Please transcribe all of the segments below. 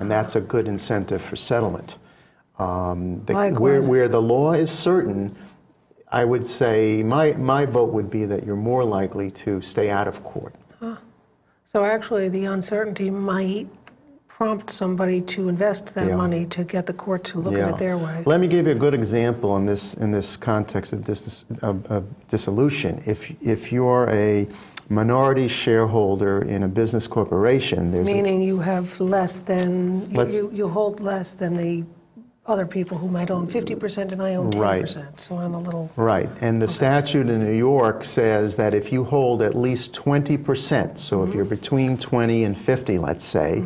and that's a good incentive for settlement. Where the law is certain, I would say my vote would be that you're more likely to stay out of court. So actually the uncertainty might prompt somebody to invest that money to get the court to look at it their way. Let me give you a good example in this context of dissolution. If you're a minority shareholder in a business corporation, meaning you have less than, you hold less than the other people who might own 50% and I own 10%, so I'm a little... Right, and the statute in New York says that if you hold at least 20%, so if you're between 20 and 50, let's say,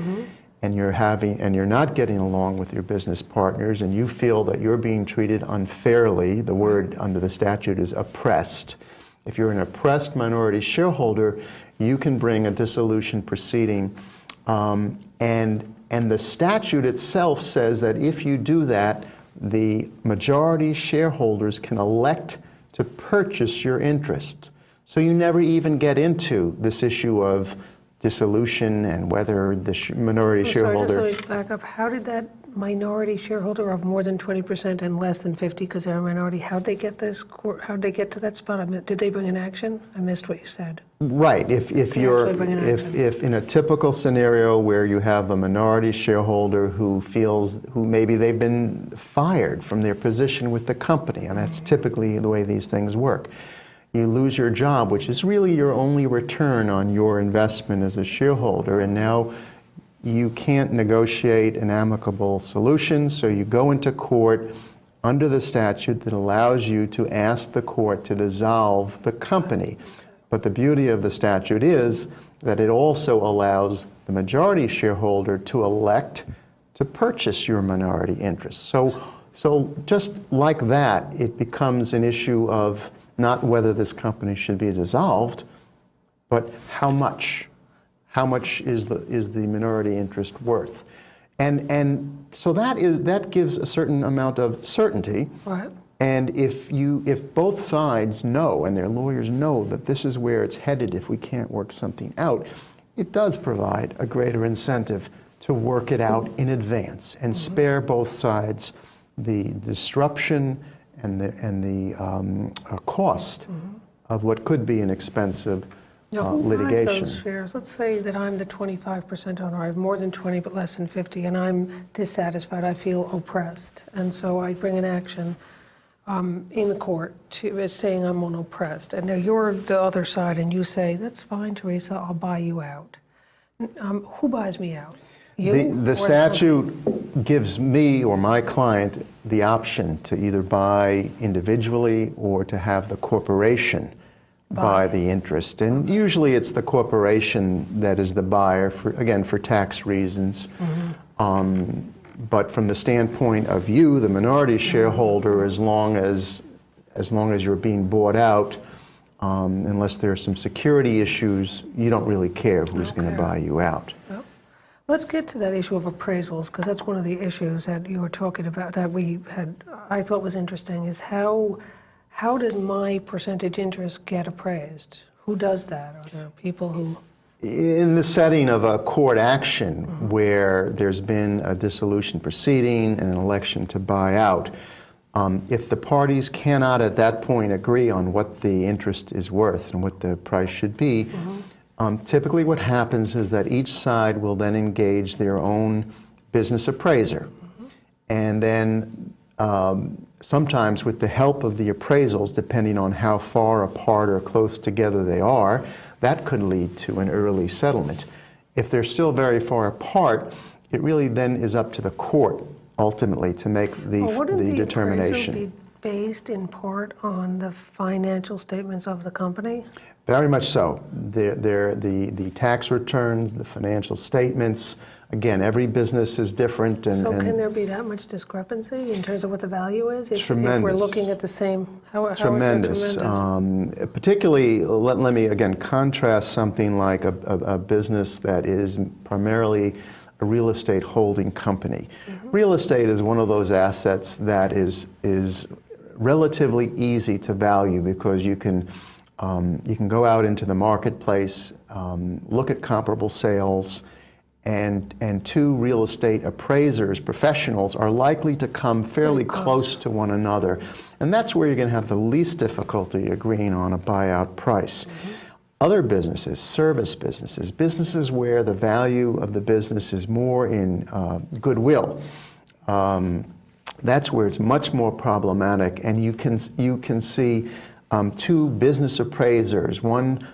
and you're not getting along with your business partners and you feel that you're being treated unfairly, the word under the statute is oppressed. If you're an oppressed minority shareholder, you can bring a dissolution proceeding, and the statute itself says that if you do that, the majority shareholders can elect to purchase your interest. So you never even get into this issue of dissolution and whether the minority shareholder... Sorry, just let me back up. How did that minority shareholder of more than 20% and less than 50, because they're a minority, how'd they get how'd they get to that spot? I mean, did they bring an action? I missed what you said. Right. If in a typical scenario where you have a minority shareholder who maybe they've been fired from their position with the company, and that's typically the way these things work. You lose your job, which is really your only return on your investment as a shareholder, and now you can't negotiate an amicable solution, so you go into court under the statute that allows you to ask the court to dissolve the company. But the beauty of the statute is that it also allows the majority shareholder to elect to purchase your minority interest. So just like that, it becomes an issue of not whether this company should be dissolved, but how much. How much is the minority interest worth? And so that gives a certain amount of certainty. Right. And if both sides know, and their lawyers know, that this is where it's headed if we can't work something out, it does provide a greater incentive to work it out in advance and spare both sides the disruption and the cost of what could be an expensive litigation. Who buys those shares? Let's say that I'm the 25% owner. I have more than 20 but less than 50, and I'm dissatisfied. I feel oppressed, and so I bring an action in the court saying I'm unoppressed. And now you're the other side, and you say, "That's fine, Theresa. I'll buy you out." Who buys me out? The statute gives me or my client the option to either buy individually or to have the corporation buy the interest. And usually it's the corporation that is the buyer, for tax reasons. But from the standpoint of you, the minority shareholder, as long as you're being bought out, unless there are some security issues, you don't really care who's going to buy you out. Well, let's get to that issue of appraisals, because that's one of the issues that you were talking about that I thought was interesting, is how does my percentage interest get appraised? Who does that? Are there people who... In the setting of a court action where there's been a dissolution proceeding and an election to buy out, if the parties cannot at that point agree on what the interest is worth and what the price should be, typically what happens is that each side will then engage their own business appraiser. And then sometimes with the help of the appraisals, depending on how far apart or close together they are, that could lead to an early settlement. If they're still very far apart, it really then is up to the court ultimately to make the determination. Would the appraisal be based in part on the financial statements of the company? Very much so. The tax returns, the financial statements. Again, every business is different. So can there be that much discrepancy in terms of what the value is? If we're looking at the same, how tremendous. Is that tremendous? Particularly, let me again contrast something like a business that is primarily a real estate holding company. Real estate is one of those assets that is relatively easy to value because you can go out into the marketplace, look at comparable sales, and two real estate appraisers, professionals, are likely to come fairly close to one another. And that's where you're going to have the least difficulty agreeing on a buyout price. Other businesses, service businesses, businesses where the value of the business is more in goodwill, that's where it's much more problematic, and you can see two business appraisers, one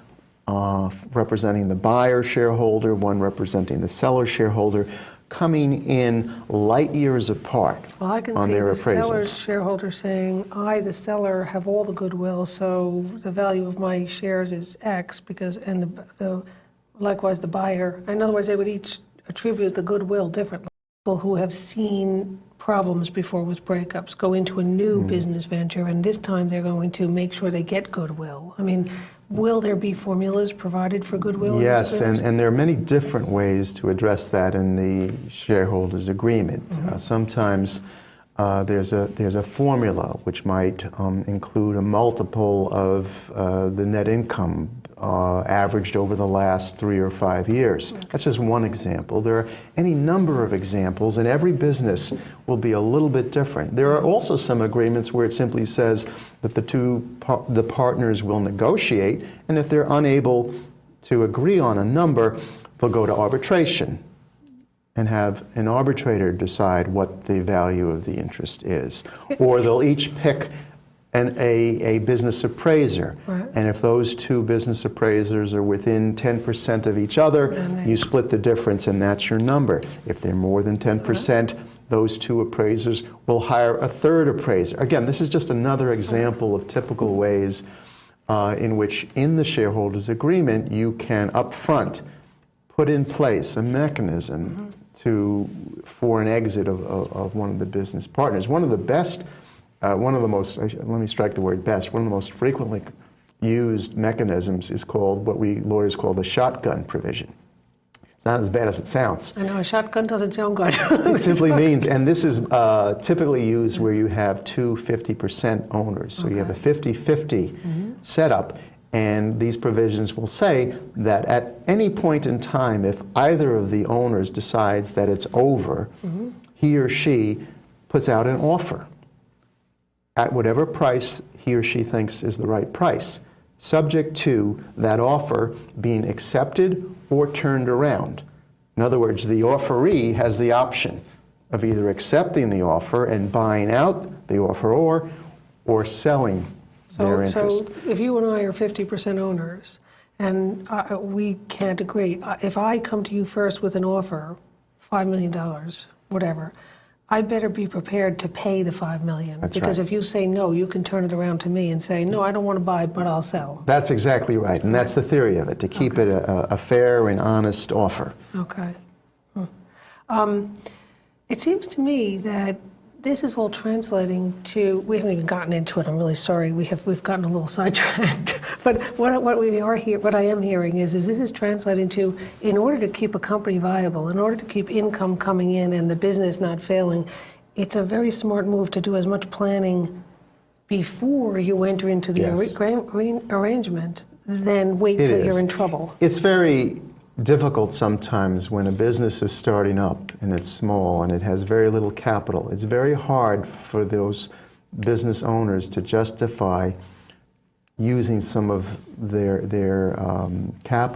representing the buyer shareholder, one representing the seller shareholder, coming in light years apart well, I can on see their the appraisals. seller's shareholder saying, I, the seller, have all the goodwill, so the value of my shares is X, because, and likewise the buyer. In other words, they would each attribute the goodwill differently. People who have seen problems before with breakups go into a new business venture, and this time they're going to make sure they get goodwill. I mean, will there be formulas provided for goodwill? Yes, and there are many different ways to address that in the shareholders' agreement. Sometimes there's a formula which might include a multiple of the net income averaged over the last 3 or 5 years. That's just one example. There are any number of examples, and every business will be a little bit different. There are also some agreements where it simply says that the partners will negotiate, and if they're unable to agree on a number, they'll go to arbitration and have an arbitrator decide what the value of the interest is. Or they'll each pick a business appraiser. Right. And if those two business appraisers are within 10% of each other, you split the difference and that's your number. If they're more than 10%, those two appraisers will hire a third appraiser. Again, this is just another example of typical ways in which in the shareholders' agreement you can upfront put in place a mechanism for an exit of one of the business partners. One of the best one of the most, let me strike the word best, one of the most frequently used mechanisms is called what we lawyers call the shotgun provision. It's not as bad as it sounds. I know, a shotgun doesn't sound good. It simply means, and this is typically used where you have two 50% owners. So you have a 50-50 setup, and these provisions will say that at any point in time, if either of the owners decides that it's over, he or she puts out an offer at whatever price he or she thinks is the right price, subject to that offer being accepted or turned around. In other words, the offeree has the option of either accepting the offer and buying out the offeror or selling their interest. So if you and I are 50% owners and we can't agree, if I come to you first with an offer, $5 million, whatever, I better be prepared to pay the $5 million. That's because right. if you say no, you can turn it around to me and say, no, I don't want to buy, but I'll sell. That's exactly right, and that's the theory of it, to keep it a fair and honest offer. Okay. It seems to me that this is all translating to, we haven't even gotten into it, I'm really sorry, we've gotten a little sidetracked. But what I am hearing is this is translating to, in order to keep a company viable, in order to keep income coming in and the business not failing, it's a very smart move to do as much planning before you enter into the arrangement than wait till you're in trouble. It's very difficult sometimes when a business is starting up and it's small and it has very little capital. It's very hard for those business owners to justify using some of their capital